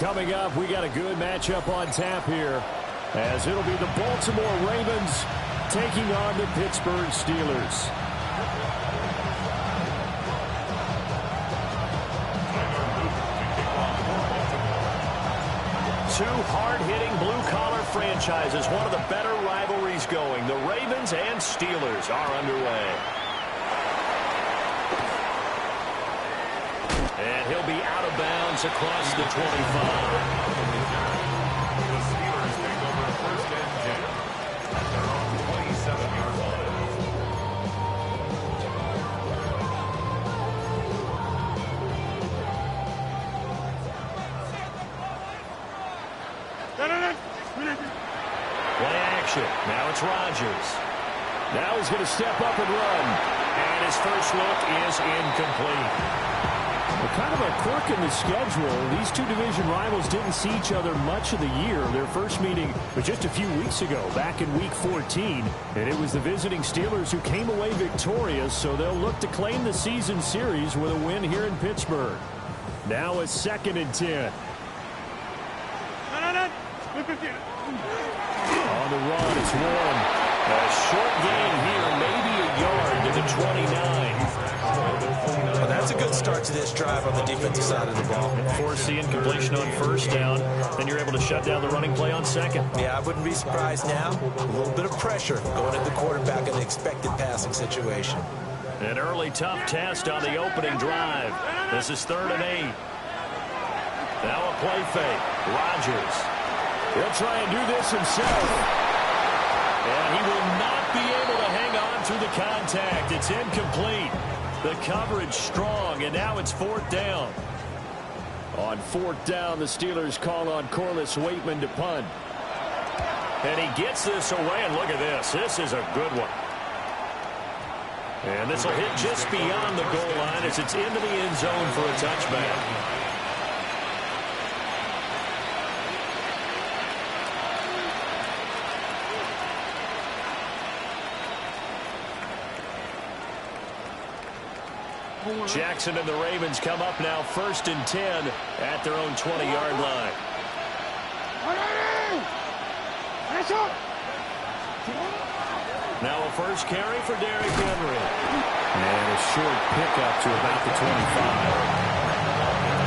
Coming up, we got a good matchup on tap here, as it'll be the Baltimore Ravens taking on the Pittsburgh Steelers. Two hard-hitting blue-collar franchises, one of the better rivalries going. The Ravens and Steelers are underway. And he'll be out of bounds across the 25. The Steelers take over first and 10 at their own 27-yard line. Play action. Now it's Rodgers. Now he's going to step up and run. And his first look is incomplete. Well, kind of a quirk in the schedule. These two division rivals didn't see each other much of the year. Their first meeting was just a few weeks ago, back in Week 14. And it was the visiting Steelers who came away victorious, so they'll look to claim the season series with a win here in Pittsburgh. Now a 2nd and 10. On the run, it's Warren. A short gain here, maybe a yard to the 29. Well, that's a good start to this drive on the defensive side of the ball. Forcing completion on first down. Then you're able to shut down the running play on second. Yeah, I wouldn't be surprised now. A little bit of pressure going at the quarterback in the expected passing situation. An early tough test on the opening drive. This is 3rd and 8. Now a play fake. Rodgers. He'll try and do this himself. And he will not be able to hang on through the contact. It's incomplete. The coverage strong, and now it's 4th down. On 4th down, the Steelers call on Corliss Waitman to punt. And he gets this away, and look at this. This is a good one. And this will hit just beyond the goal line as it's into the end zone for a touchback. Jackson and the Ravens come up now 1st and 10 at their own 20-yard line. Now a first carry for Derrick Henry. And a short pickup to about the 25.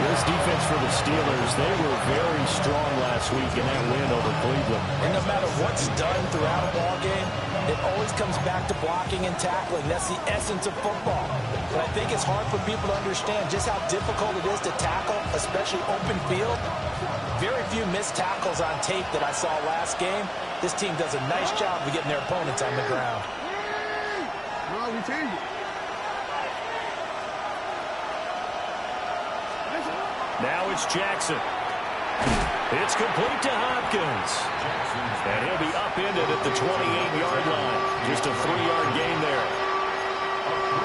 This defense for the Steelers, they were very strong last week in that win over Cleveland. And no matter what's done throughout a ball game, it always comes back to blocking and tackling. That's the essence of football. But I think it's hard for people to understand just how difficult it is to tackle, especially open field. Very few missed tackles on tape that I saw last game. This team does a nice job of getting their opponents on the ground. Now it's Jackson. It's complete to Hopkins. And he'll be upended at the 28-yard line. Just a 3-yard gain there.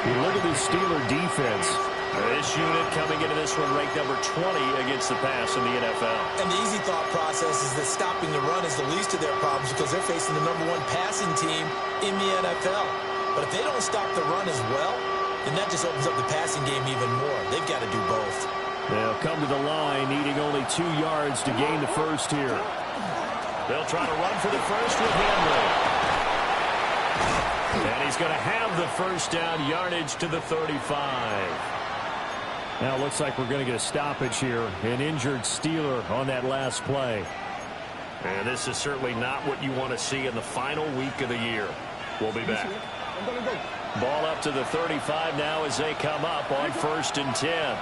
You look at this Steeler defense. This unit coming into this one ranked number 20 against the pass in the NFL. And the easy thought process is that stopping the run is the least of their problems because they're facing the #1 passing team in the NFL. But if they don't stop the run as well, then that just opens up the passing game even more. They've got to do both. They'll come to the line, needing only 2 yards to gain the first here. They'll try to run for the first with Henry. And he's going to have the first down, yardage to the 35. Now it looks like we're going to get a stoppage here. An injured Steeler on that last play. And this is certainly not what you want to see in the final week of the year. We'll be back. Ball up to the 35 now as they come up on 1st and 10.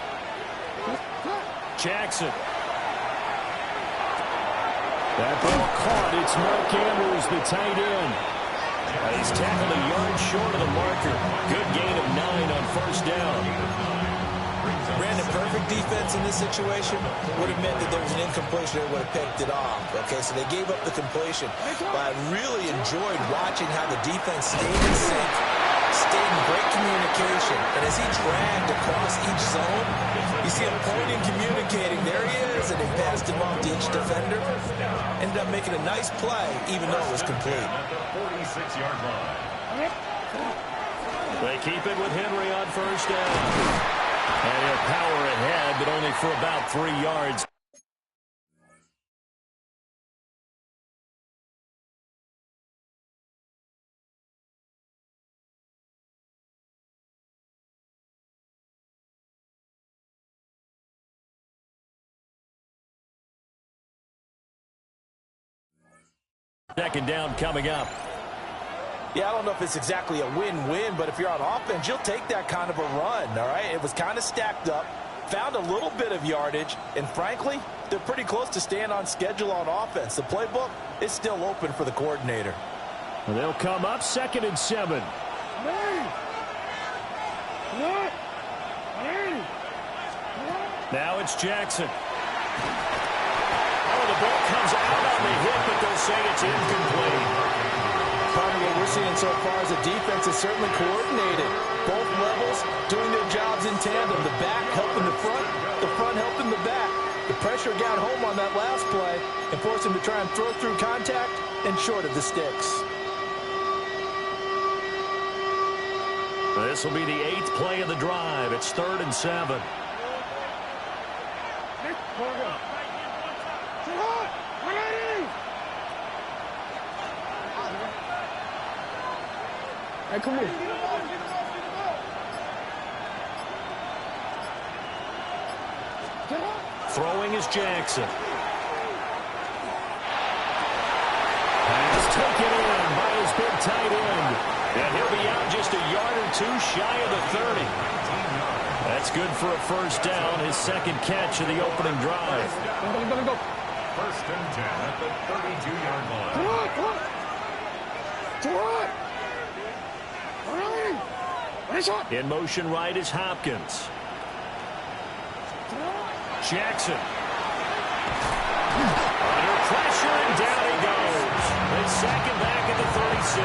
Jackson. That ball caught. It's Mark Andrews, the tight end. He's tackled a yard short of the marker. Good gain of 9 on 1st down. Brandon, perfect defense in this situation would have meant that there was an incompletion that would have picked it off. Okay, so they gave up the completion. But I really enjoyed watching how the defense stayed in sync, stayed in great communication. And as he dragged across each zone, you see him pointing, communicating. There he is, and he passed him off to each defender. Ended up making a nice play, even though it was complete. They keep it with Henry on 1st down. And he'll power ahead, but only for about 3 yards. Second down coming up. Yeah, I don't know if it's exactly a win-win, but if you're on offense, you'll take that kind of a run, all right? It was kind of stacked up, found a little bit of yardage, and frankly, they're pretty close to staying on schedule on offense. The playbook is still open for the coordinator. And they'll come up 2nd and 7. Now it's Jackson. Oh, the ball comes out on the hit, but they'll say it's incomplete. Probably what we're seeing so far is the defense is certainly coordinated. Both levels doing their jobs in tandem. The back helping the front helping the back. The pressure got home on that last play and forced him to try and throw through contact and short of the sticks. This will be the 8th play of the drive. It's 3rd and 7. Hey, come here. Throwing is Jackson. Pass taken in by his big tight end. And he'll be out just a yard or two shy of the 30. That's good for a first down, his 2nd catch of the opening drive. Go. 1st and 10 at the 32-yard line. In motion right is Hopkins. Jackson. Under pressure, and down he goes. They sack him back at the 36.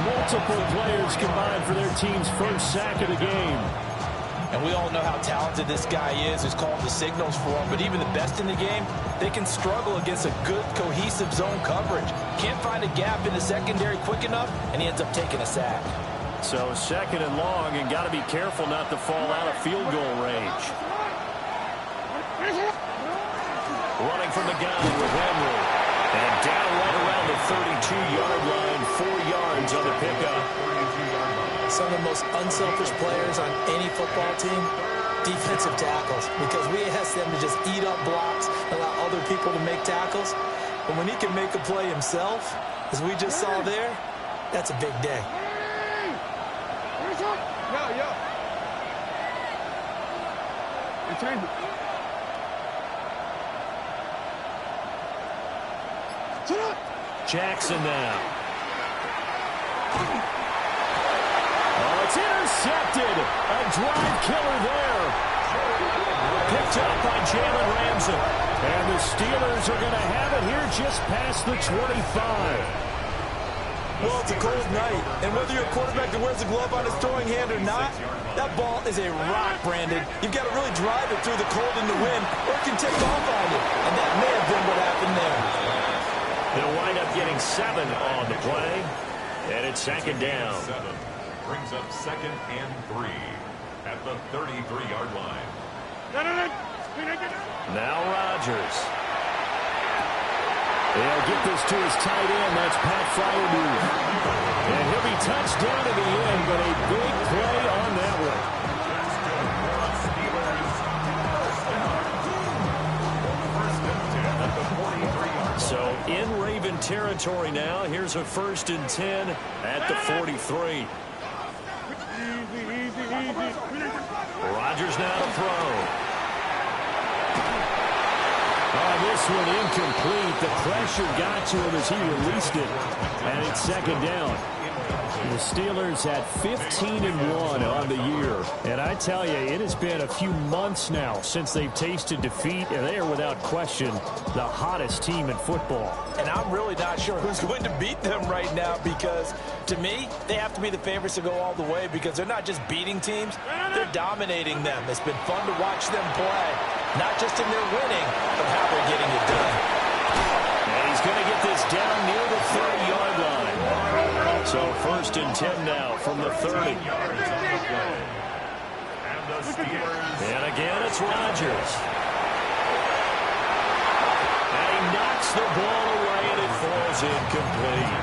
Multiple players combined for their team's first sack of the game. And we all know how talented this guy is, who's called the signals for him. But even the best in the game, they can struggle against a good, cohesive zone coverage. Can't find a gap in the secondary quick enough, and he ends up taking a sack. So 2nd and long, and got to be careful not to fall out of field goal range. Running from the gun with Henry. And down right around the 32-yard line, 4 yards on the pickup. Some of the most unselfish players on any football team, defensive tackles, because we ask them to just eat up blocks, allow other people to make tackles. But when he can make a play himself, as we just saw there, that's a big day. Jackson now. Oh, it's intercepted. A drive killer there. Picked up by Jalen Ramsey. And the Steelers are going to have it here just past the 25. Well, it's a cold night, and whether you're a quarterback that wears a glove on his throwing hand or not, that ball is a rock, Brandon. You've got to really drive it through the cold and the wind, or it can take off on you, and that may have been what happened there. They'll wind up getting 7 on the play, and it's 2nd down. 7 brings up 2nd and 3 at the 33-yard line. Now Rodgers. They'll get this to his tight end. That's Pat Fryermuth. And he'll be touched down to the end, but a big play on that one. So in Raven territory now. Here's a 1st and 10 at the 43. Rodgers now to throw. This one incomplete. The pressure got to him as he released it. And it's 2nd down. The Steelers at 15-1 on the year. And I tell you, it has been a few months now since they've tasted defeat, and they are without question the hottest team in football. And I'm really not sure who's going to beat them right now, because to me, they have to be the favorites to go all the way, because they're not just beating teams, they're dominating them. It's been fun to watch them play, not just in their winning, but how they're getting it done. And he's going to get this down near the 30-yard line. So 1st and 10 now from the 30. And again, it's Rodgers. And he knocks the ball away, and it falls incomplete.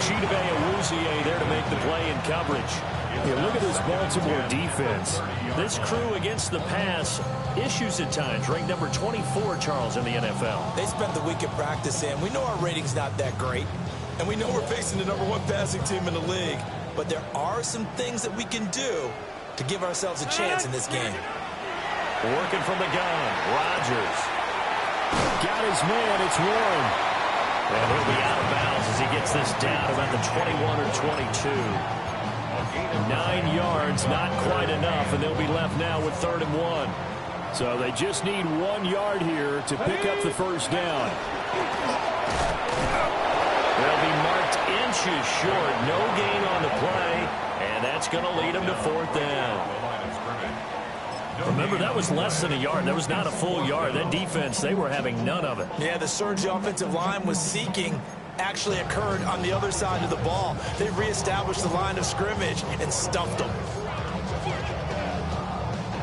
Chidobe Awuzie there to make the play in coverage. Yeah, look at this Baltimore defense. This crew against the pass, issues at times. Ranked number 24, Charles, in the NFL. They spent the week at practice in. We know our rating's not that great. And we know we're facing the #1 passing team in the league. But there are some things that we can do to give ourselves a chance in this game. Working from the gun, Rodgers. Got his man, it's Warren. And he'll be out of bounds as he gets this down about the 21 or 22. 9 yards, not quite enough, and they'll be left now with 3rd and 1. So they just need 1 yard here to pick up the first down. They'll be marked inches short. No gain on the play, and that's going to lead them to 4th down. Remember, that was less than a yard. That was not a full yard. That defense, they were having none of it. Yeah, the surge the offensive line was seeking actually occurred on the other side of the ball. They reestablished the line of scrimmage and stuffed them.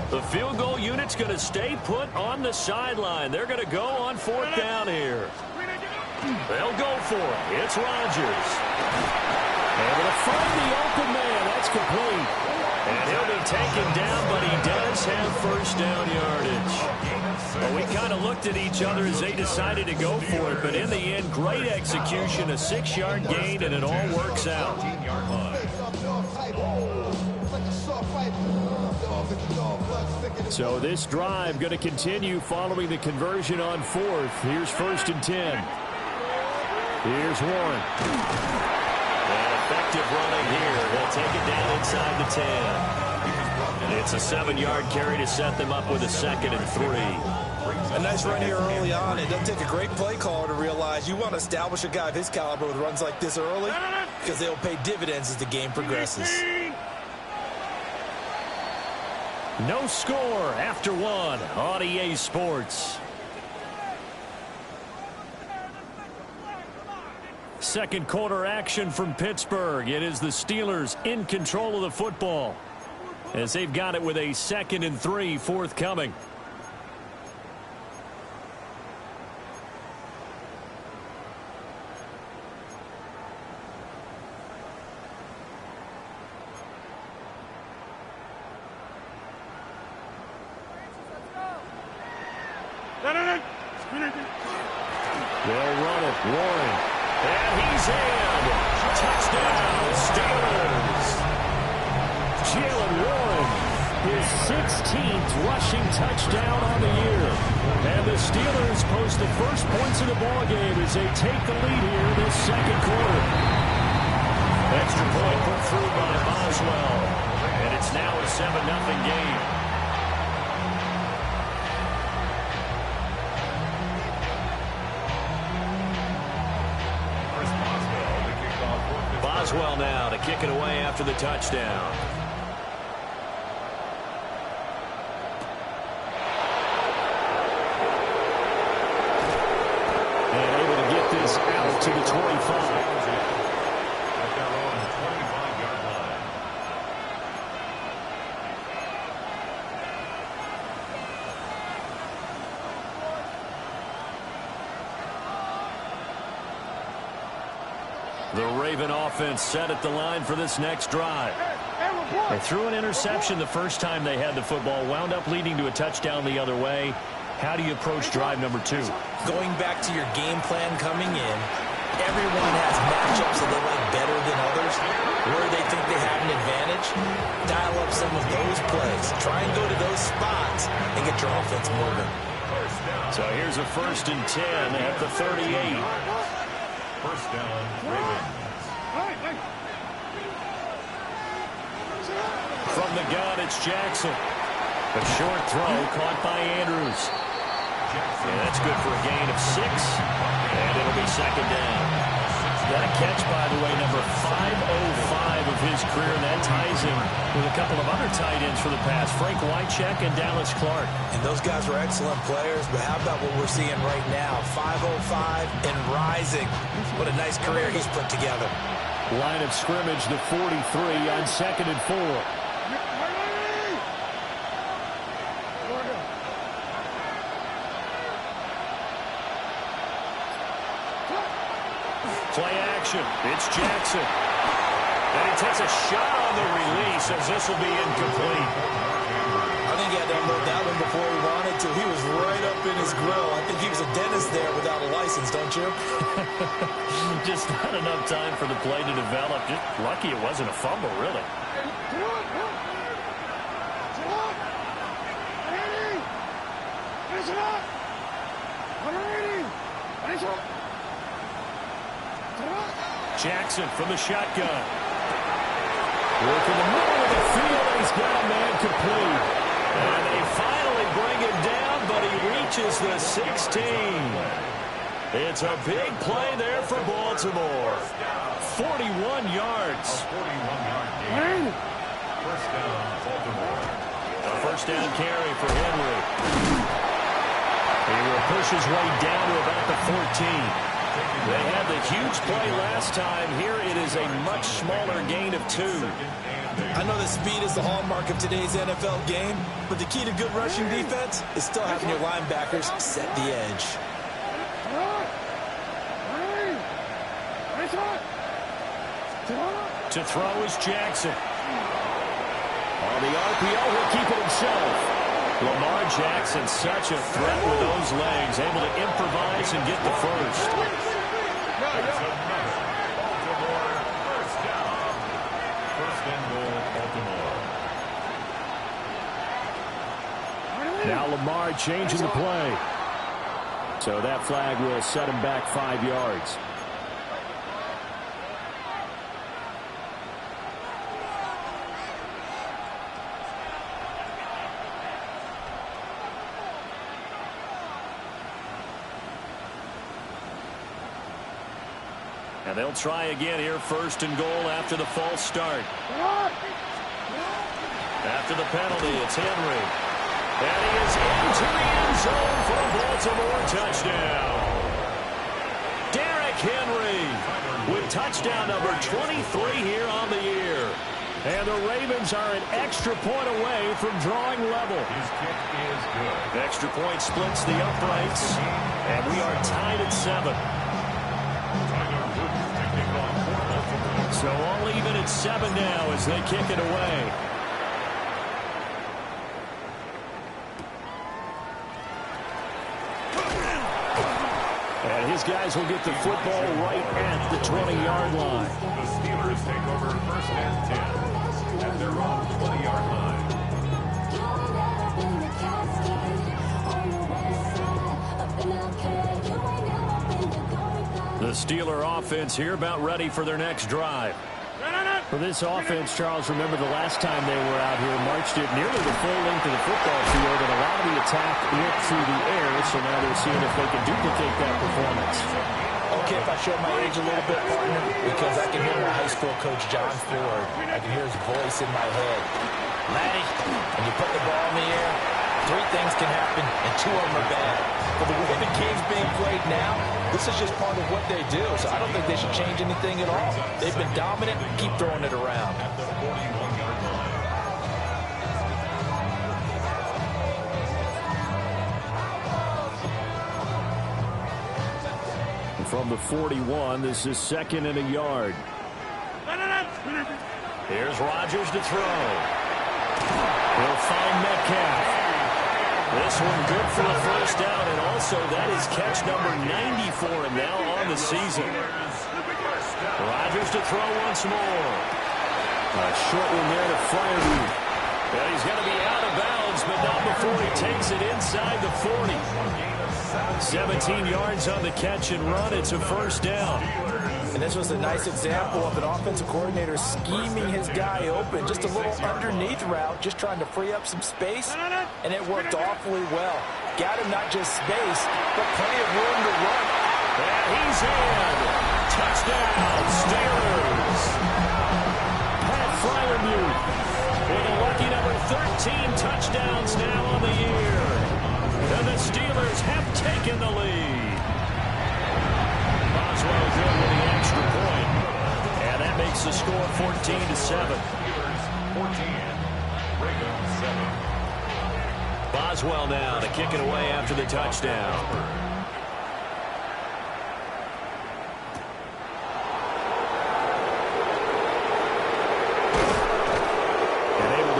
The field goal unit's going to stay put on the sideline. They're going to go on 4th down here. They'll go for it. It's Rodgers. Able to find the open man. That's complete. And he'll be taken down, but he does have 1st down yardage. Well, we kind of looked at each other as they decided to go for it, but in the end, great execution, a 6-yard gain, and it all works out. So this drive going to continue following the conversion on 4th. Here's 1st and 10. Here's Warren. And effective running here. He'll take it down inside the 10. It's a 7-yard carry to set them up with a 2nd and 3. A nice run here early on. It doesn't take a great play caller to realize you want to establish a guy of his caliber with runs like this early because they'll pay dividends as the game progresses. No score after 1 on EA Sports. Second quarter action from Pittsburgh. It is the Steelers in control of the football as they've got it with a 2nd and 3 forthcoming. They'll run it. Warren. And he's in. Touchdown, Steelers. Jalen Warren, his 16th rushing touchdown on the year. And the Steelers post the first points of the ballgame as they take the lead here this 2nd quarter. Extra point put through by Boswell. And it's now a 7-0 game. Boswell now to kick it away after the touchdown. And able to get this out to the 25. The Raven offense set at the line for this next drive. They threw an interception the first time they had the football, wound up leading to a touchdown the other way. How do you approach drive number 2? Going back to your game plan coming in, everyone has matchups that they like better than others. Where they think they have an advantage, dial up some of those plays. Try and go to those spots and get your offense moving. So here's a 1st and 10 at the 38. 1st down, Ravens. From the gun, it's Jackson. A short throw caught by Andrews. And that's good for a gain of 6. And it'll be 2nd down. That catch, by the way, number 505 of his career. And that ties him with a couple of other tight ends for the pass. Frank Wycheck and Dallas Clark. And those guys were excellent players, but how about what we're seeing right now? 505 and rising. What a nice career he's put together. Line of scrimmage, the 43 on 2nd and 4. Play action. It's Jackson. And he takes a shot on the release as this will be incomplete. I think he had to unload that one before he wanted to. He was right up in his grill. I think he was a dentist there without a license, don't you? Just not enough time for the play to develop. Just lucky it wasn't a fumble, really. Jackson from the shotgun. Working the middle of the field. He's got a man complete. And they finally bring him down, but he reaches the 16. It's a big play there for Baltimore. 41 yards. A 41-yard gain. First down, Baltimore. A first down carry for Henry. He will push his way down to about the 14. They had the huge play last time. Here it is a much smaller gain of 2. I know that speed is the hallmark of today's NFL game, but the key to good rushing defense is still having your linebackers set the edge. To throw is Jackson. On the RPO, he'll keep it himself. Lamar Jackson, such a threat with those legs, able to improvise and get the first. That's another Baltimore first down. First and goal, Baltimore. Now Lamar changing the play. So that flag will set him back 5 yards. And they'll try again here, first and goal after the false start. After the penalty, it's Henry. And he is into the end zone for a Baltimore touchdown. Derrick Henry with touchdown number 23 here on the year. And the Ravens are an extra point away from drawing level. His kick is good. Extra point splits the uprights. And we are tied at 7. So all even at 7 now as they kick it away. And his guys will get the football right at the 20-yard line. The Steelers take over first and 10 at their own 20-yard line. The Steeler offense here about ready for their next drive. For this offense, Charles, remember the last time they were out here, marched it nearly the full length of the football field, and a lot of the attack went through the air, so now they're seeing if they can duplicate that performance. Okay, if I show my age a little bit, partner, because I can hear my high school coach, John Ford. I can hear his voice in my head. Laddie, when you put the ball in the air, 3 things can happen, and 2 of them are bad. For the way the game's being played now, this is just part of what they do, so I don't think they should change anything at all. They've been dominant. Keep throwing it around. At the 41-yard line. From the 41, this is 2nd and a yard. Here's Rodgers to throw. He'll find Metcalf. This one good for the first down, and also that is catch number 90 for him now on the season. Rodgers to throw once more. A short one there to Fryermuth. And he's going to be out of bounds, but not before he takes it inside the 40. 17 yards on the catch and run. It's a first down. And this was a nice example of an offensive coordinator scheming his guy open. Just a little underneath route, just trying to free up some space, and it worked awfully well. Got him not just space, but plenty of room to run. And he's in. Touchdown, Steelers. Pat Fryermuth with a lucky number 13 touchdowns now on the year. And the Steelers have taken the lead. Boswell good with the extra point. And that makes the score 14-7. 14, Ravens 7. Boswell now to kick it away after the touchdown.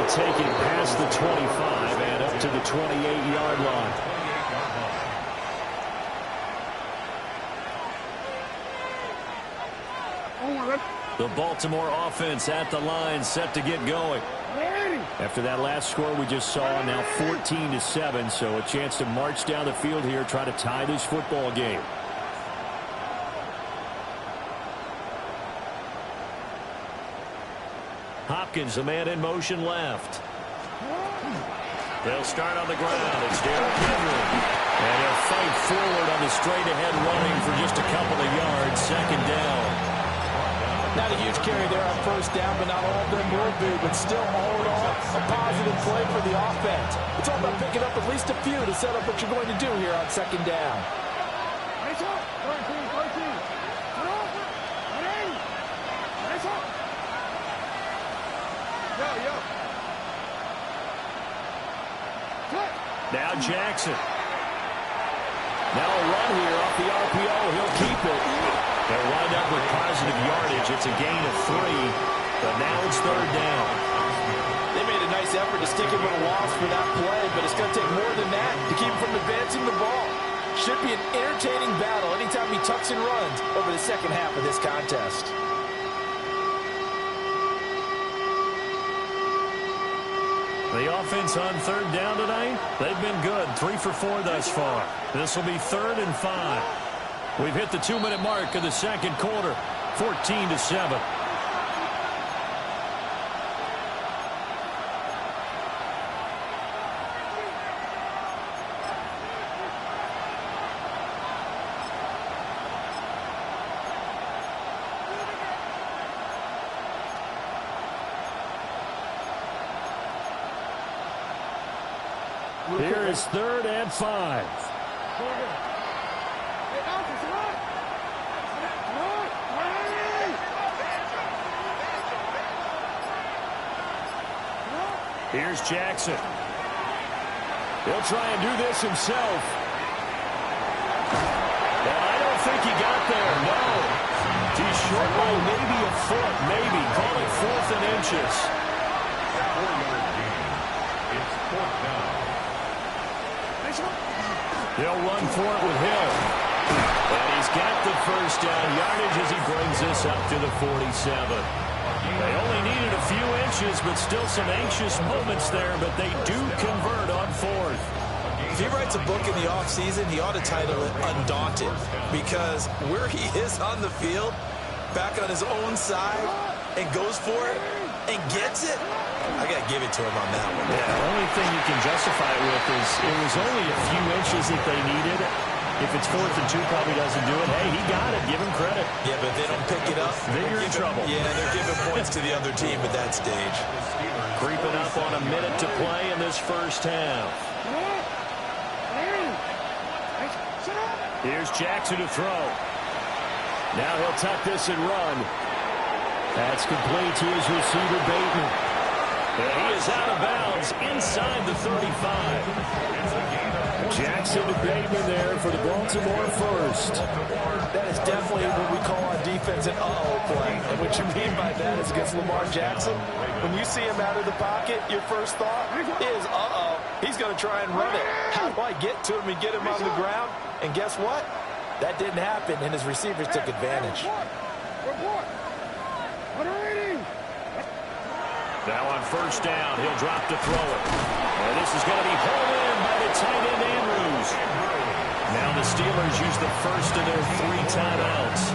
to take it past the 25 and up to the 28-yard line. The Baltimore offense at the line, set to get going. After that last score we just saw, now 14-7, so a chance to march down the field here, try to tie this football game. Hopkins, the man in motion left. They'll start on the ground. It's Derrick Henry. And he'll fight forward on the straight-ahead running for just a couple of yards. Second down. Not a huge carry there on first down, but not all of them will be. But still, all in all, a positive play for the offense. It's all about picking up at least a few to set up what you're going to do here on second down. Now Jackson. Now a run here off the RPO. He'll keep it. They'll wind up with positive yardage. It's a gain of 3, but now it's third down. They made a nice effort to stick him with a loss for that play, but it's going to take more than that to keep him from advancing the ball. Should be an entertaining battle anytime he tucks and runs over the second half of this contest. The offense on third down tonight, they've been good. 3 for 4 thus far. This will be 3rd and 5. We've hit the 2-minute mark of the second quarter, 14-7. Here is 3rd and 5. Here's Jackson. He'll try and do this himself. And I don't think he got there, no. He's short by maybe a foot, maybe. Call it 4th and inches. 4-yard gain. It's 4th down. They'll run for it with Hill. And he's got the first down yardage as he brings this up to the 47. They only needed a few inches, but still some anxious moments there, but they do convert on 4th. If he writes a book in the offseason, he ought to title it Undaunted, because where he is on the field, back on his own side, and goes for it, and gets it, I got to give it to him on that one. Yeah, the only thing you can justify it with is it was only a few inches that they needed. If it's 4th and 2, probably doesn't do it. Hey, he got it. Give him credit. Yeah, but if they don't pick it up, then you're in trouble. Yeah, they're giving points to the other team at that stage. Creeping up on a minute to play in this first half. Here's Jackson to throw. Now he'll tuck this and run. That's complete to his receiver, Bateman. And he is out of bounds inside the 35. Jackson to Bateman there for the Baltimore first. That is definitely what we call on defense an uh-oh play. And what you mean by that is against Lamar Jackson, when you see him out of the pocket, your first thought is, uh-oh, he's going to try and run it. How do I get to him and get him on the ground? And guess what? That didn't happen, and his receivers took advantage. Now on first down, he'll drop to throw it. And this is going to be hauled in by the tight end, Andrews. Now the Steelers use the first of their 3 timeouts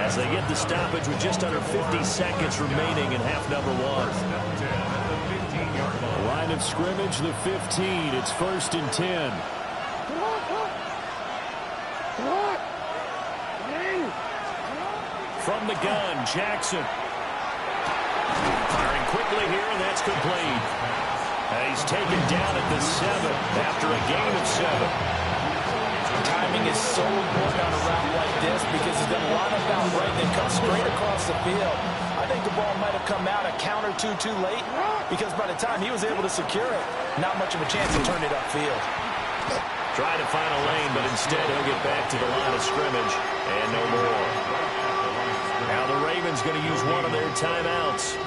as they get the stoppage with just under 50 seconds remaining in half number 1. Line of scrimmage, the 15. It's 1st and 10. From the gun, Jackson. Firing quickly here, and that's complete. He's taken down at the 7 after a gain of 7. Timing is so important on a route like this because he's going to line up out right and then come straight across the field. I think the ball might have come out a count or two too late because by the time he was able to secure it, not much of a chance to turn it upfield. Trying to find a lane, but instead he'll get back to the line of scrimmage and no more. Now the Ravens going to use one of their timeouts.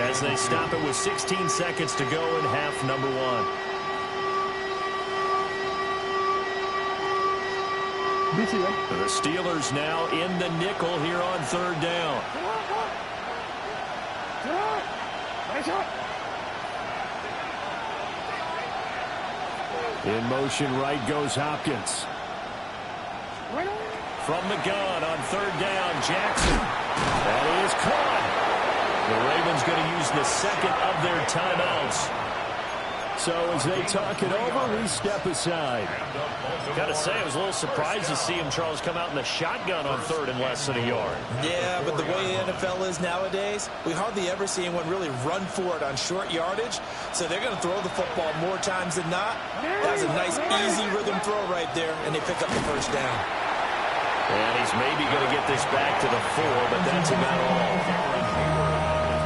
as they stop it with 16 seconds to go in half number one. The Steelers now in the nickel here on third down. In motion right goes Hopkins. From the gun on third down, Jackson. That is caught. The Ravens going to use the second of their timeouts. So as they talk it over, we step aside. Got to say, I was a little surprised to see him, Charles, come out in the shotgun on third and less than a yard. Yeah, but the way the NFL is nowadays, we hardly ever see anyone really run for it on short yardage. So they're going to throw the football more times than not. That was a nice, easy rhythm throw right there, and they pick up the first down. And he's maybe going to get this back to the 4, but that's about all.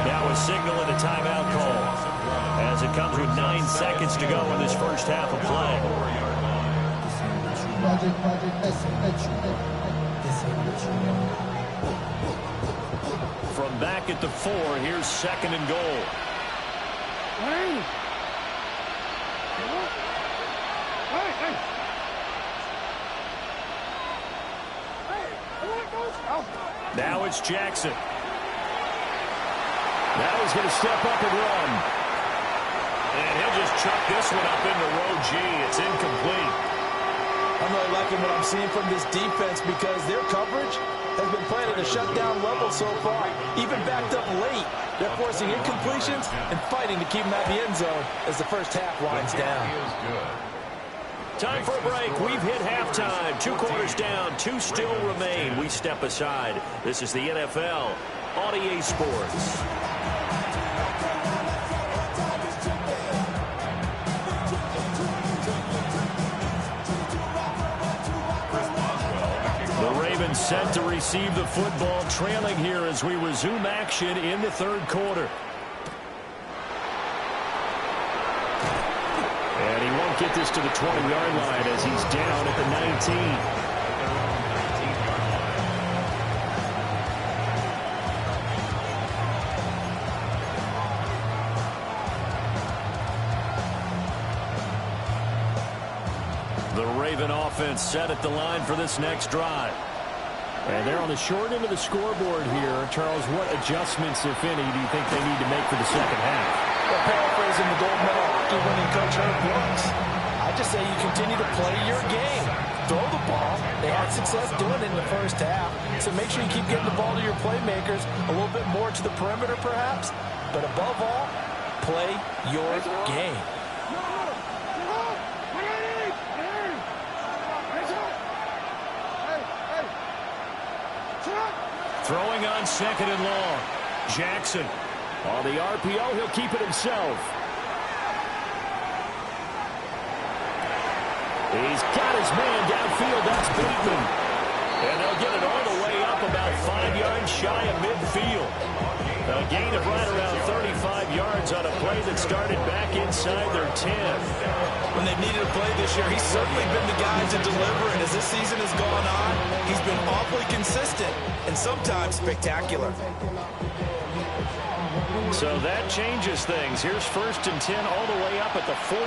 Now a signal and a timeout call, as it comes with 9 seconds to go in this first half of play. From back at the 4, here's second and goal. Now it's Jackson. Now he's going to step up and run. And he'll just chuck this one up into row G. It's incomplete. I'm really liking what I'm seeing from this defense because their coverage has been playing at a shutdown level so far. Even backed up late, they're forcing incompletions and fighting to keep them at the end zone as the first half winds down. Time for a break. We've hit halftime. 2 quarters down. 2 still remain. We step aside. This is the NFL on EA Sports. The Ravens set to receive the football, trailing here as we resume action in the third quarter. And he won't get this to the 20-yard line as he's down at the 19. The Raven offense set at the line for this next drive. And they're on the short end of the scoreboard here. Charles, what adjustments, if any, do you think they need to make for the second half? Well, paraphrasing the gold medal hockey winning coach Herb Brooks, I just say you continue to play your game. Throw the ball. They had success doing it in the first half. So make sure you keep getting the ball to your playmakers, a little bit more to the perimeter perhaps. But above all, play your game. Throwing on second and long. Jackson. On the RPO, he'll keep it himself. He's got his man downfield. That's Bateman. And they'll get it all the way up about 5 yards shy of midfield. A gain of right around 35 yards on a play that started back inside their 10. When they've needed a play this year, he's certainly been the guy to deliver. And as this season has gone on, he's been awfully consistent and sometimes spectacular. So that changes things. Here's first and 10 all the way up at the 45.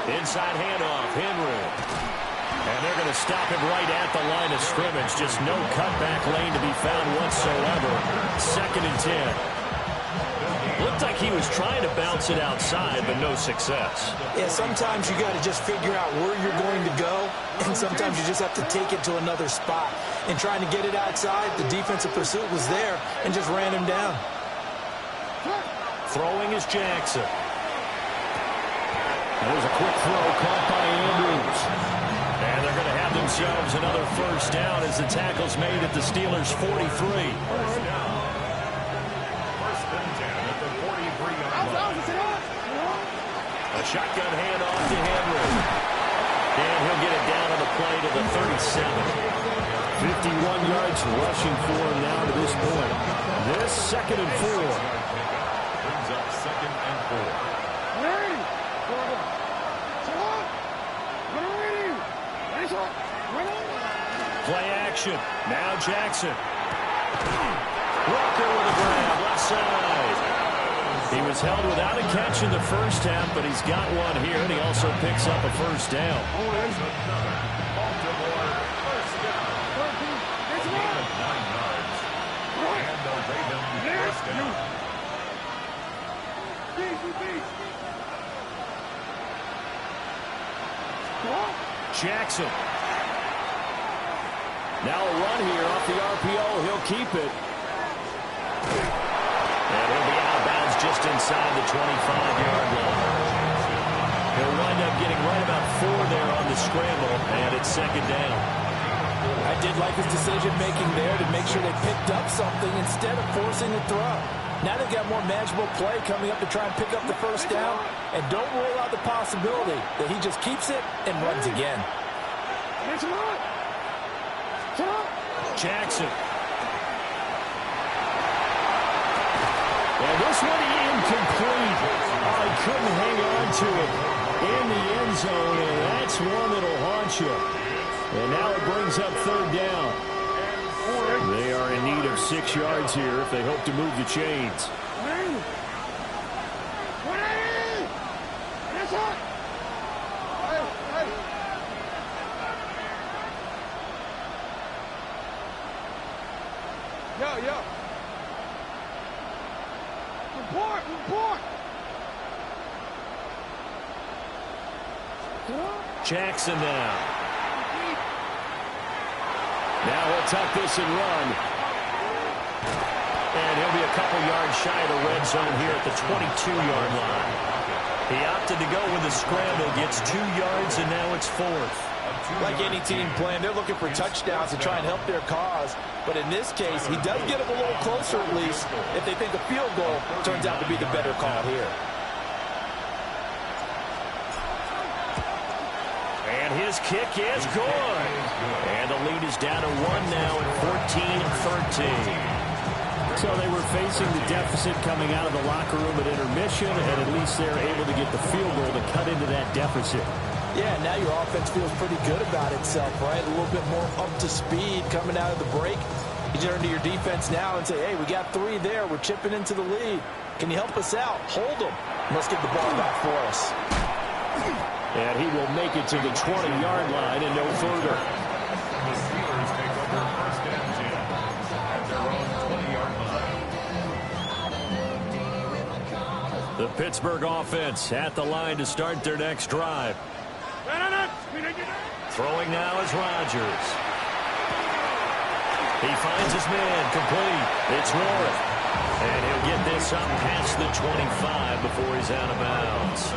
Inside handoff, Henry. And they're going to stop him right at the line of scrimmage. Just no cutback lane to be found whatsoever. Second and 10. Looked like he was trying to bounce it outside, but no success. Yeah, sometimes you got to just figure out where you're going to go, and sometimes you just have to take it to another spot. And trying to get it outside, the defensive pursuit was there and just ran him down. Throwing is Jackson. There's a quick throw caught by Andrews. And they're going to have themselves another first down as the tackle's made at the Steelers' 43. First down. First and 10 at the 43-yard line. A shotgun handoff to Henry. And he'll get it down on the play to the 37. 51 yards rushing for him now to this point. This second and 4. Brings up second and 4. Play action. Now Jackson. Walker with a grab, left side. He was held without a catch in the first half, but he's got one here, and he also picks up a first down. Jackson. Now a run here off the RPO. He'll keep it. And he'll be out of bounds just inside the 25-yard line. He'll wind up getting right about 4 there on the scramble, and it's second down. I did like his decision-making there to make sure they picked up something instead of forcing the throw. Now they've got more manageable play coming up to try and pick up the first down, and don't rule out the possibility that he just keeps it and runs again. Jackson. And this one incomplete. Oh, he couldn't hang on to it in the end zone, and that's one that'll haunt you. And now it brings up third down. They are in need of 6 yards here if they hope to move the chains. Yo. Report. Jackson now. Now he'll tuck this and run. And he'll be a couple yards shy of the red zone here at the 22-yard line. He opted to go with a scramble, gets 2 yards, and now it's 4th. Like any team playing, they're looking for touchdowns to try and help their cause. But in this case, he does get them a little closer at least if they think a field goal turns out to be the better call here. And his kick is good. And the lead is down to 1 now at 14-13. So they were facing the deficit coming out of the locker room at intermission, and at least they're able to get the field goal to cut into that deficit. Yeah, now your offense feels pretty good about itself, right? A little bit more up to speed coming out of the break. You turn to your defense now and say, hey, we got 3 there. We're chipping into the lead. Can you help us out? Hold them. Let's get the ball back for us. And he will make it to the 20-yard line and no further. The Steelers take over first and 10 at their own 20-yard line. The Pittsburgh offense at the line to start their next drive. Throwing now is Rodgers. He finds his man complete. It's Warren. And he'll get this up past the 25 before he's out of bounds.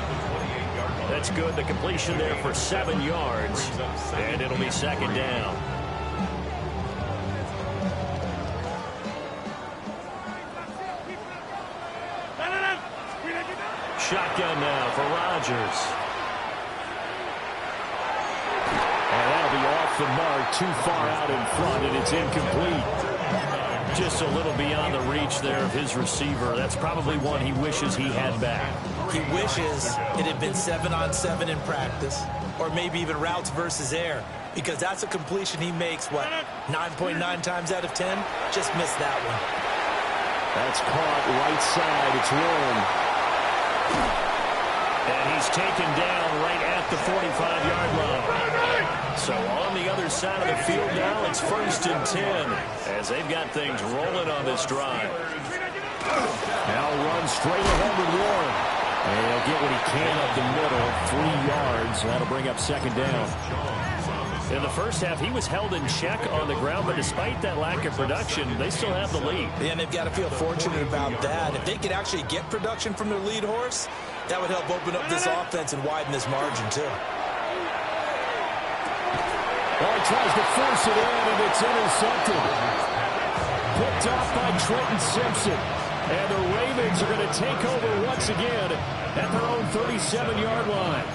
That's good. The completion there for 7 yards. And it'll be second down. Shotgun now for Rodgers. And that'll be off the mark, too far out in front, and it's incomplete. Just a little beyond the reach there of his receiver. That's probably one he wishes he had back. He wishes it had been 7-on-7 in practice, or maybe even routes versus air, because that's a completion he makes, 9.9 times out of 10? Just missed that one. That's caught right side. It's Warren. And he's taken down right at the 45-yard line. So on the other side of the field now, it's 1st and 10 as they've got things rolling on this drive. Now run straight ahead with Warren. And he'll get what he can up the middle, 3 yards. That'll bring up second down. In the first half, he was held in check on the ground, but despite that lack of production, they still have the lead. And they've got to feel fortunate about that. If they could actually get production from their lead horse, that would help open up this offense and widen this margin, too. Well, he tries to force it in, and it's intercepted. Picked off by Trenton Simpson. And the Ravens are going to take over once again at their own 37-yard line.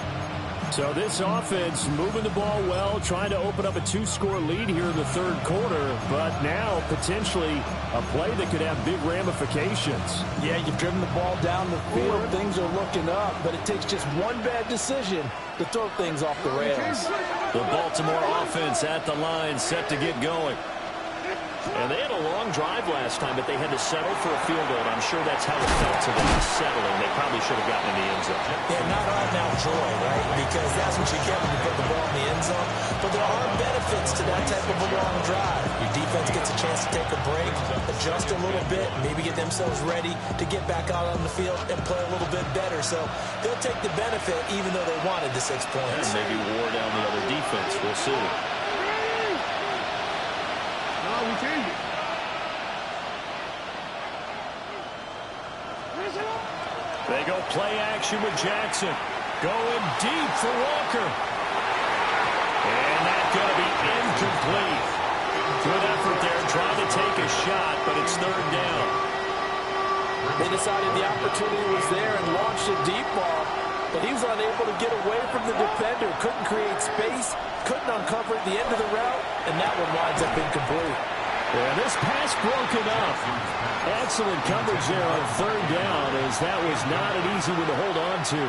So this offense moving the ball well, trying to open up a 2-score lead here in the third quarter, but now potentially a play that could have big ramifications. Yeah, you've driven the ball down the field. Things are looking up, but it takes just one bad decision to throw things off the rails. The Baltimore offense at the line, set to get going. And they had a long drive last time, but they had to settle for a field goal. I'm sure that's how it felt to them, settling. They probably should have gotten in the end zone. Yeah, not all now joy, right? Because that's what you get when you put the ball in the end zone. But there are benefits to that type of a long drive. Your defense gets a chance to take a break, adjust a little bit, maybe get themselves ready to get back out on the field and play a little bit better. So they'll take the benefit even though they wanted the 6 points. And maybe wore down the other defense. We'll see. We change it. They go play action with Jackson. Going deep for Walker. And that's going to be incomplete. Good effort there, trying to take a shot, but it's third down. They decided the opportunity was there and launched a deep ball, but he was unable to get away from the defender. Couldn't create space, couldn't uncover at the end of the route, and that one winds up incomplete. Yeah, this pass broken up. Excellent coverage there on third down, as that was not an easy one to hold on to.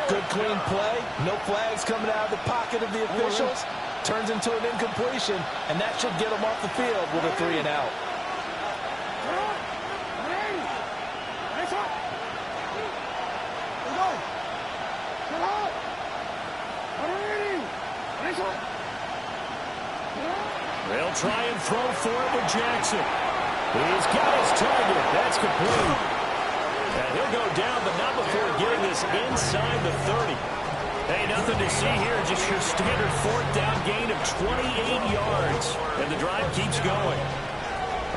Good clean play, no flags coming out of the pocket of the officials. Turns into an incompletion, and that should get them off the field with a 3 and out. They'll try and throw for it with Jackson. He's got his target. That's complete. And he'll go down, but not before getting this inside the 30. Hey, nothing to see here. Just your standard fourth down gain of 28 yards. And the drive keeps going.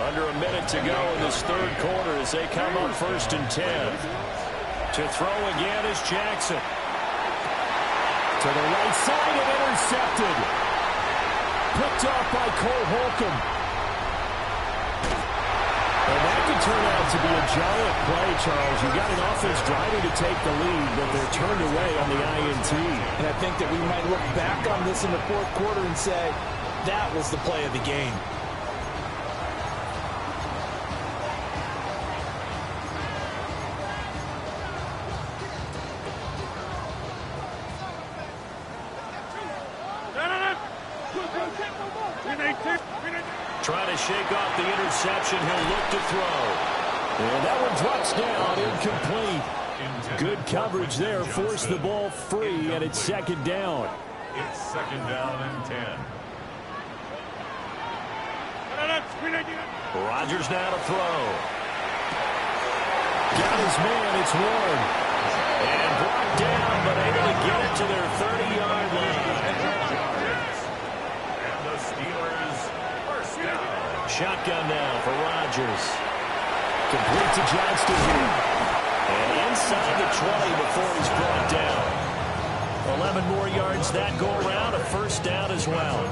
Under a minute to go in this third quarter as they come up 1st and 10. To throw again is Jackson. To the right side and intercepted. Picked off by Cole Holcomb. And that could turn out to be a giant play, Charles. You got an offense driving to take the lead, but they're turned away on the INT. And I think that we might look back on this in the fourth quarter and say, that was the play of the game. Trying to shake off the interception. He'll look to throw. And that one drops down, incomplete. Good coverage there. Forced the ball free, and it's second down. It's second down and 10. Rodgers now to throw. Got his man. It's Warren. And brought down, but able to get it to their 30-yard line. And the Steelers first down. Shotgun now for Rodgers. Complete to Johnston here. And inside the 20 before he's brought down. 11 more yards that go around, a first down as well.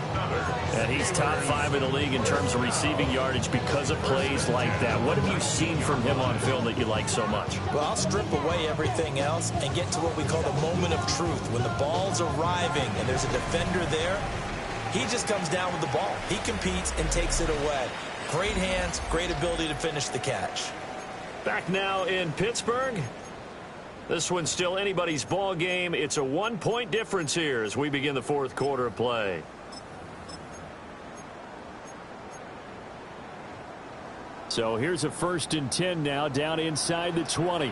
And he's top 5 in the league in terms of receiving yardage because of plays like that. What have you seen from him on film that you like so much? Well, I'll strip away everything else and get to what we call the moment of truth. When the ball's arriving and there's a defender there, he just comes down with the ball. He competes and takes it away. Great hands, great ability to finish the catch. Back now in Pittsburgh. This one's still anybody's ball game. It's a 1-point difference here as we begin the fourth quarter of play. So here's a 1st and 10 now down inside the 20. A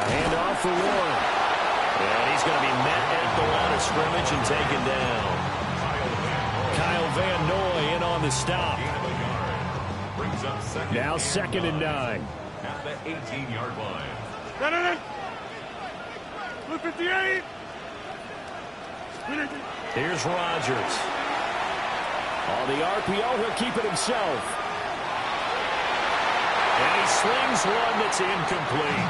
handoff for Warren. And he's going to be met at the line of scrimmage and taken down. Kyle Van Noy in on the stop. Now 2nd and 9. At the 18-yard line. 58. Here's Rodgers. On the RPO, he'll keep it himself. And he slings one that's incomplete.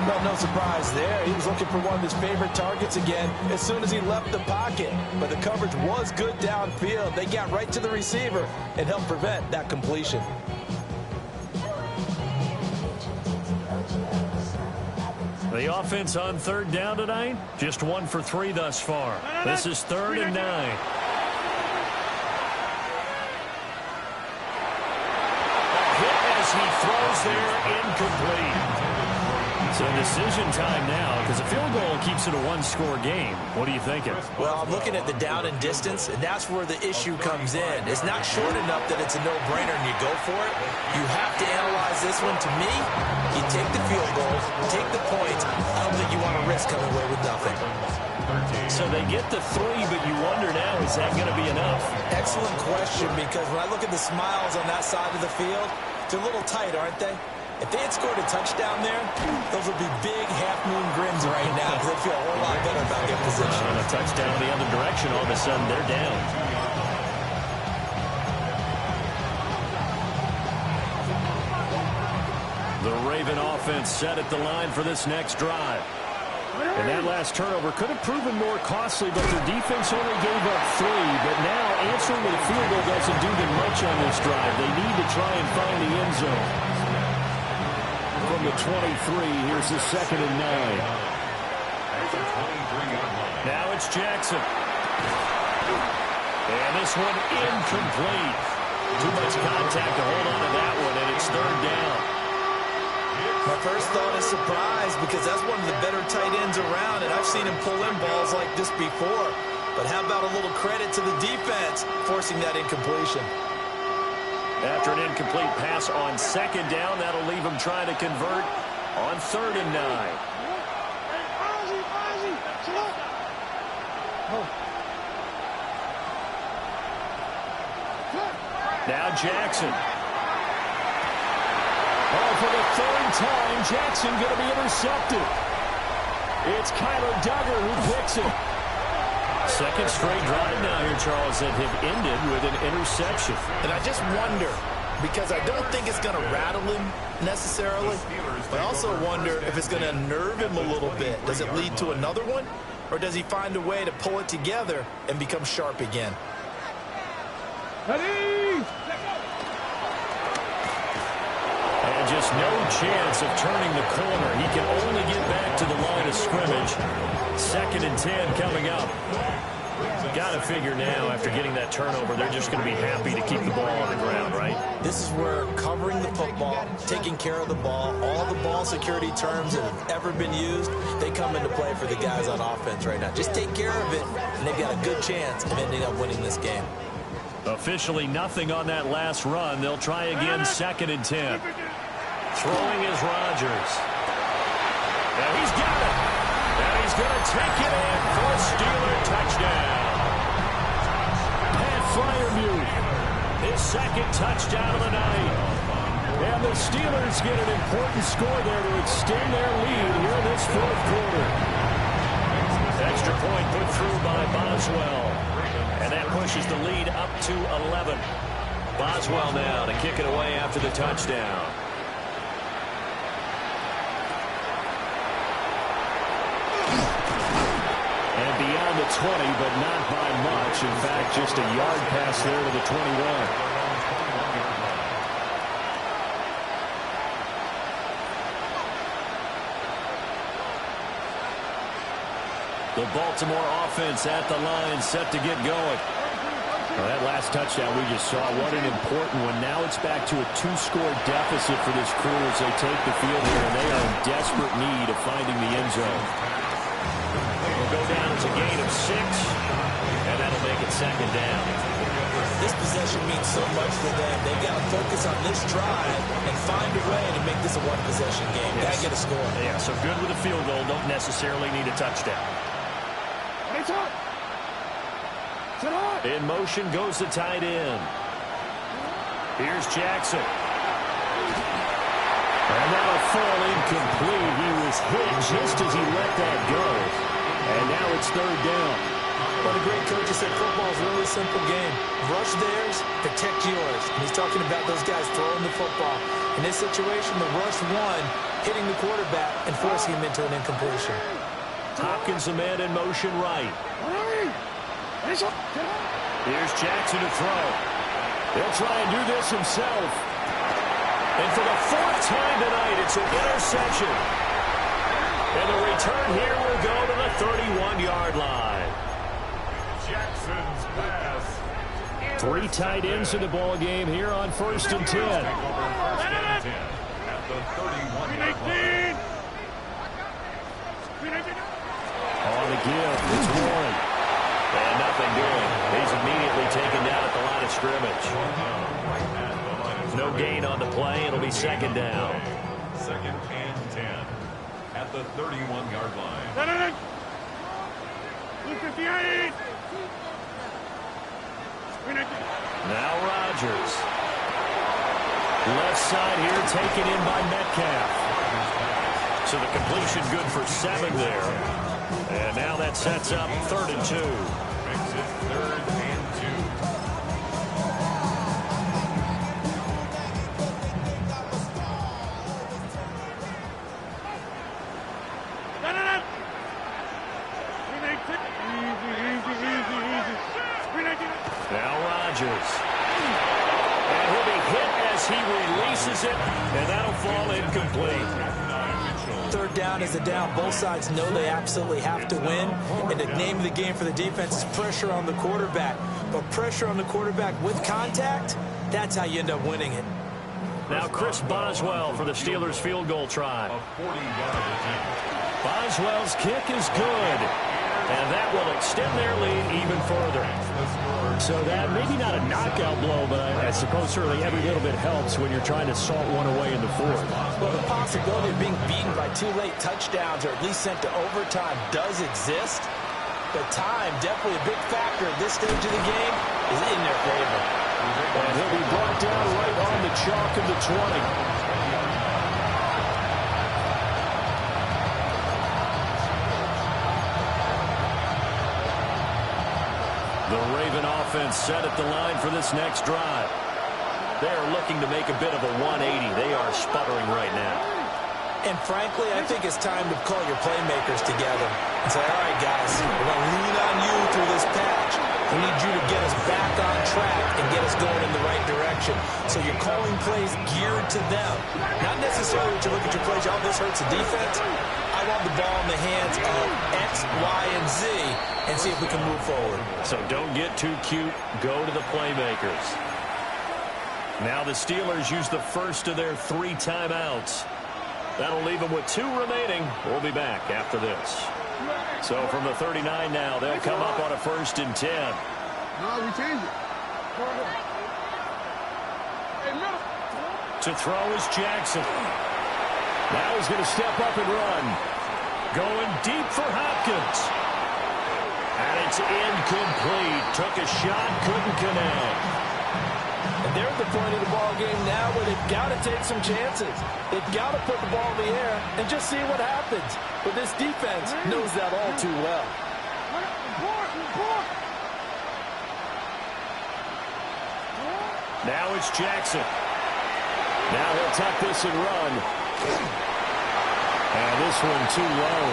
Well, no surprise there. He was looking for one of his favorite targets again as soon as he left the pocket. But the coverage was good downfield. They got right to the receiver and helped prevent that completion. The offense on 3rd down tonight, just 1 for 3 thus far. This is 3rd and 9. A hit as he throws there, incomplete. So decision time now, because a field goal keeps it a one-score game. What are you thinking? Well, I'm looking at the down and distance, and that's where the issue comes in. It's not short enough that it's a no-brainer and you go for it. You have to analyze this one. To me, you take the field goal, take the points. I don't think you want to risk coming away with nothing. So they get the 3, but you wonder now, is that going to be enough? Excellent question, because when I look at the smiles on that side of the field, they're a little tight, aren't they? If they had scored a touchdown there, those would be big half-moon grins right now because they'd feel a whole lot better about their position. On a touchdown the other direction, all of a sudden they're down. The Raven offense set at the line for this next drive. And that last turnover could have proven more costly, but their defense only gave up 3. But now answering with a field goal doesn't do them much on this drive. They need to try and find the end zone. From the 23, here's the 2nd and 9. Now it's Jackson. And this one incomplete. Too much contact to hold on to that one, and it's 3rd down. My first thought is surprise, because that's one of the better tight ends around, and I've seen him pull in balls like this before. But how about a little credit to the defense forcing that incompletion? After an incomplete pass on 2nd down, that'll leave him trying to convert on 3rd and 9. Now Jackson. Oh, for the 3rd time, Jackson going to be intercepted. It's Kyler Duggar who picks it. 2nd straight drive now here, Charles, that have ended with an interception. And I just wonder, because I don't think it's going to rattle him necessarily, but I also wonder if it's going to nerve him a little bit. Does it lead to another one? Or does he find a way to pull it together and become sharp again? Ready? And just no chance of turning the corner. He can only get back to the line of scrimmage. 2nd and 10 coming up. Got to figure now, after getting that turnover, they're just going to be happy to keep the ball on the ground, right? This is where covering the football, taking care of the ball, all the ball security terms that have ever been used, they come into play for the guys on offense right now. Just take care of it, and they've got a good chance of ending up winning this game. Officially nothing on that last run. They'll try again, 2nd and 10. Throwing is Rodgers. Now he's got it. And he's going to take it in for a Steeler touchdown. Pat Freiermuth, his 2nd touchdown of the night. And the Steelers get an important score there to extend their lead here in this 4th quarter. Extra point put through by Boswell. And that pushes the lead up to 11. Boswell now to kick it away after the touchdown. And beyond the 20, but not by much. In fact, just a yard pass there to the 21. The Baltimore offense at the line, set to get going. Well, that last touchdown we just saw, what an important one. Now it's back to a 2-score deficit for this crew as they take the field here, and they are in desperate need of finding the end zone. We'll go down as a gain of 6, and that'll make it 2nd down. This possession means so much to them. They've got to focus on this drive and find a way to make this a one-possession game. Got to get a score. Yeah, so good with a field goal. Don't necessarily need a touchdown. In motion goes the tight end. Here's Jackson. And that'll fall incomplete. He was hit just as he let that go. And now it's 3rd down. Well, the great coach said football is a really simple game. Rush theirs, protect yours. And he's talking about those guys throwing the football. In this situation, the rush won, hitting the quarterback and forcing him into an incompletion. Hopkins, a man in motion right. Here's Jackson to throw. He'll try and do this himself. And for the 4th time tonight, it's an interception. And the return here will go to the 31-yard line. Jackson's pass. 3 tight ends in the ball game here on 1st and 10. At the 31-yard line. On the give, it's Warren. And nothing doing. He's immediately taken down at the line of scrimmage. No gain on the play. It'll be second down. Second and 10 at the 31-yard line. Now Rodgers. Left side here taken in by Metcalf. So the completion good for 7 there. And now that sets up 3rd and 2. Makes it 3rd and 2. Now Rodgers. And he'll be hit as he releases it, and that'll fall incomplete. 3rd down is a down. Both sides know they absolutely have to win. And the name of the game for the defense is pressure on the quarterback. But pressure on the quarterback with contact, that's how you end up winning it. Now Chris Boswell for the Steelers field goal try. A 40-yard attempt. Boswell's kick is good. And that will extend their lead even further. So that, maybe not a knockout blow, but I suppose certainly every little bit helps when you're trying to salt one away in the 4th. Well, the possibility of being beaten by 2 late touchdowns or at least sent to overtime does exist. But time, definitely a big factor at this stage of the game, is in their favor. And he'll be brought down right on the chalk of the 20. The Raven offense set at the line for this next drive. They're looking to make a bit of a 180. They are sputtering right now. And frankly, I think it's time to call your playmakers together and say, all right, guys, we're going to lean on you through this patch. We need you to get us back on track and get us going in the right direction. So you're calling plays geared to them. Not necessarily that you look at your plays, oh, this hurts the defense. I want the ball in the hands of X, Y, and Z and see if we can move forward. So don't get too cute. Go to the playmakers. Now the Steelers use the first of their 3 timeouts. That'll leave them with 2 remaining. We'll be back after this. So from the 39 now, they'll come up on a 1st and 10. No, we change it. To throw is Jackson. Now he's going to step up and run. Going deep for Hopkins. And it's incomplete. Took a shot, couldn't connect. And they're at the point of the ball game now where they've got to take some chances. They've got to put the ball in the air and just see what happens. But this defense knows that all too well. Now it's Jackson. Now he'll tuck this and run. And this one too low.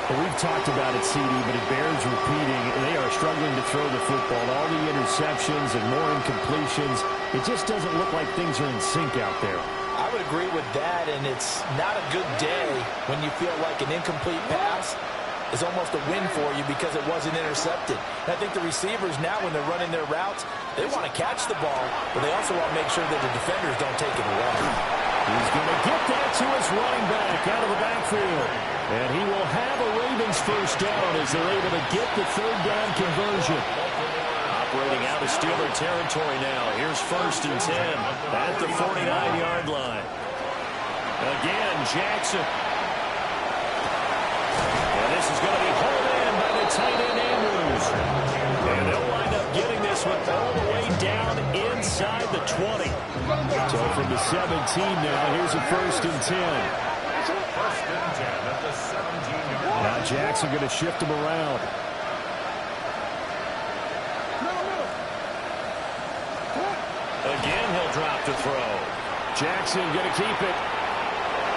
Well, we've talked about it, CD, but it bears repeating. They are struggling to throw the football. All the interceptions and more incompletions. It just doesn't look like things are in sync out there. I would agree with that, and it's not a good day when you feel like an incomplete pass is almost a win for you because it wasn't intercepted. And I think the receivers now, when they're running their routes, they want to catch the ball, but they also want to make sure that the defenders don't take it away. He's going to get that to his running back out of the backfield. And he will have a Ravens first down as they're able to get the 3rd down conversion. Operating out of Steeler territory now. Here's 1st and 10 at the 49-yard line. Again, Jackson. And this is going to be hauled in by the tight end Andrews. And they'll wind up getting this one all the way down inside the 20. So from the 17 now, here's a 1st and 10. Now Jackson going to shift him around. Again, he'll drop to throw. Jackson going to keep it.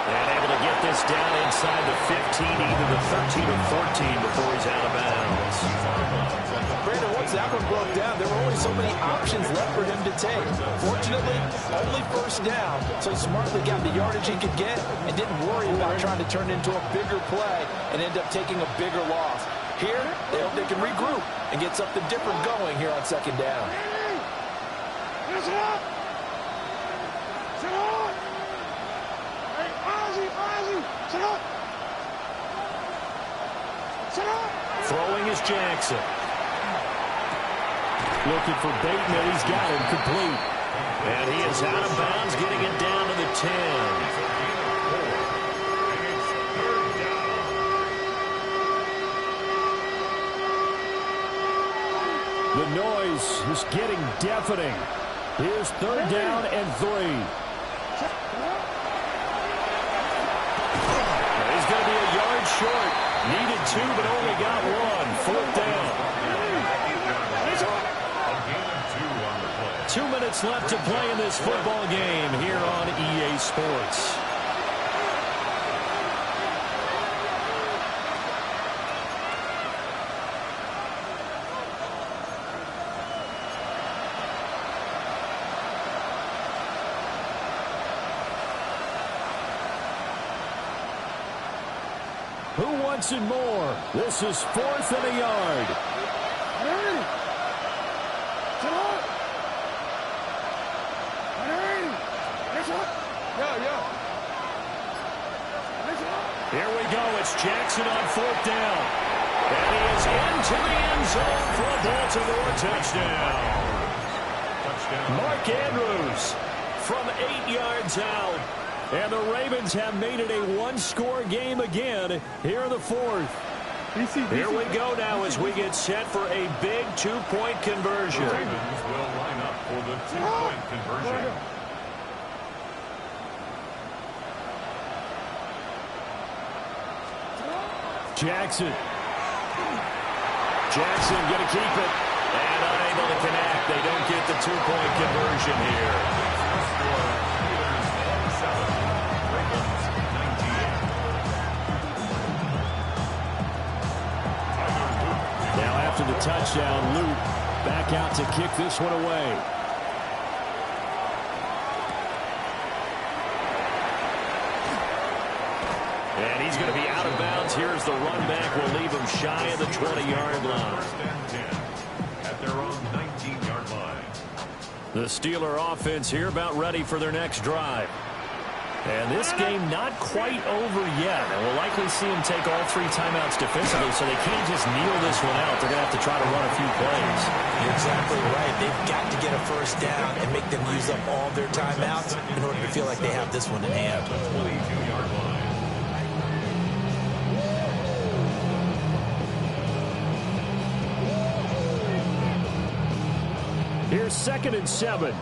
And able to get this down inside the 15, either the 13 or 14 before he's out of bounds. Brandon, once that one broke down, there were only so many options left for him to take. Fortunately, only 1st down, so he smartly got the yardage he could get and didn't worry about trying to turn it into a bigger play and end up taking a bigger loss. Here, they hope they can regroup and get something different going here on 2nd down. Throwing is Jackson. Looking for Bateman. He's got him complete. And he is out of bounds, getting it down to the 10. The noise is getting deafening. Here's 3rd down and 3. He's going to be a yard short. Needed 2, but only got 1. 4th down. 2 minutes left to play in this football game here on EA Sports. Who wants it more? This is 4th and a yard. Here we go. It's Jackson on 4th down. And he is into the end zone for a Baltimore touchdown. Mark Andrews from 8 yards out. And the Ravens have made it a one-score game again here in the 4th. Here we go now as we get set for a big 2-point conversion. The Ravens will line up for the 2-point conversion. Jackson going to keep it. And unable to connect. They don't get the 2-point conversion here. now after the touchdown, Luke back out to kick this one away. And he's going to be out of bounds. Here's the run back. Will leave him shy of the 20-yard line. At their own 19-yard line. The Steeler offense here about ready for their next drive. And this game not quite over yet. And we'll likely see them take all 3 timeouts defensively, so they can't just kneel this one out. They're going to have to try to run a few plays. You're exactly right. They've got to get a first down and make them use up all their timeouts in order to feel like they have this one in hand. 22-yard line. Here's 2nd and 7.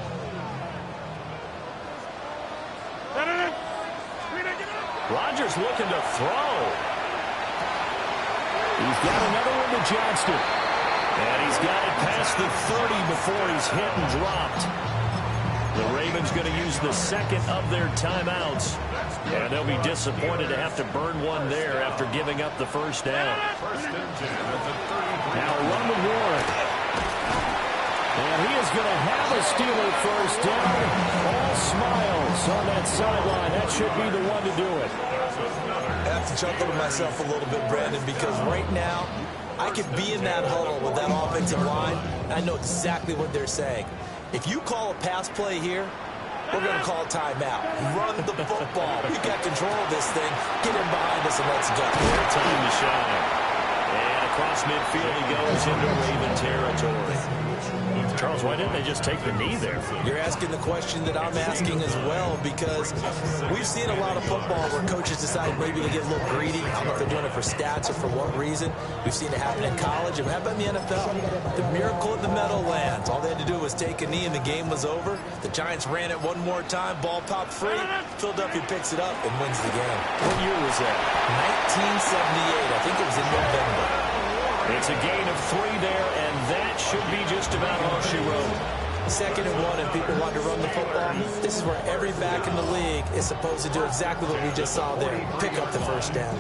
Rodgers looking to throw. He's got another one to Johnston. And he's got it past the 30 before he's hit and dropped. The Ravens going to use the 2nd of their timeouts. And they'll be disappointed to have to burn one there after giving up the first down. Now run with Warren. And he is going to have a Steeler first down. All smiles on that sideline. That should be the one to do it. I have to chuckle to myself a little bit, Brandon, because right now I could be in that huddle with that offensive line, and I know exactly what they're saying. If you call a pass play here, we're going to call a timeout. Run the football. We've got control of this thing. Get in behind us and let's go. Their time to shine. And across midfield he goes into Raven territory. Charles, why didn't they just take the knee there? You're asking the question that I'm asking as well, because we've seen a lot of football where coaches decide maybe to get a little greedy. I don't know if they're doing it for stats or for what reason. We've seen it happen in college, and how about in the NFL? The miracle of the Meadowlands. All they had to do was take a knee and the game was over. The Giants ran it one more time, ball popped free. Philadelphia picks it up and wins the game. What year was that? 1978. I think it was in November. It's a gain of 3 there, and that should be just about all she wrote. 2nd and 1, and people want to run the football. This is where every back in the league is supposed to do exactly what we just saw there. Pick up the first down.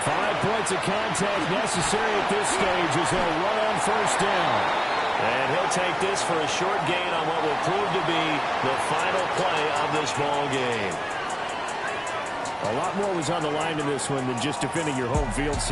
Five points of contact necessary at this stage as they'll run on first down. And he'll take this for a short gain on what will prove to be the final play of this ball game. A lot more was on the line in this one than just defending your home field.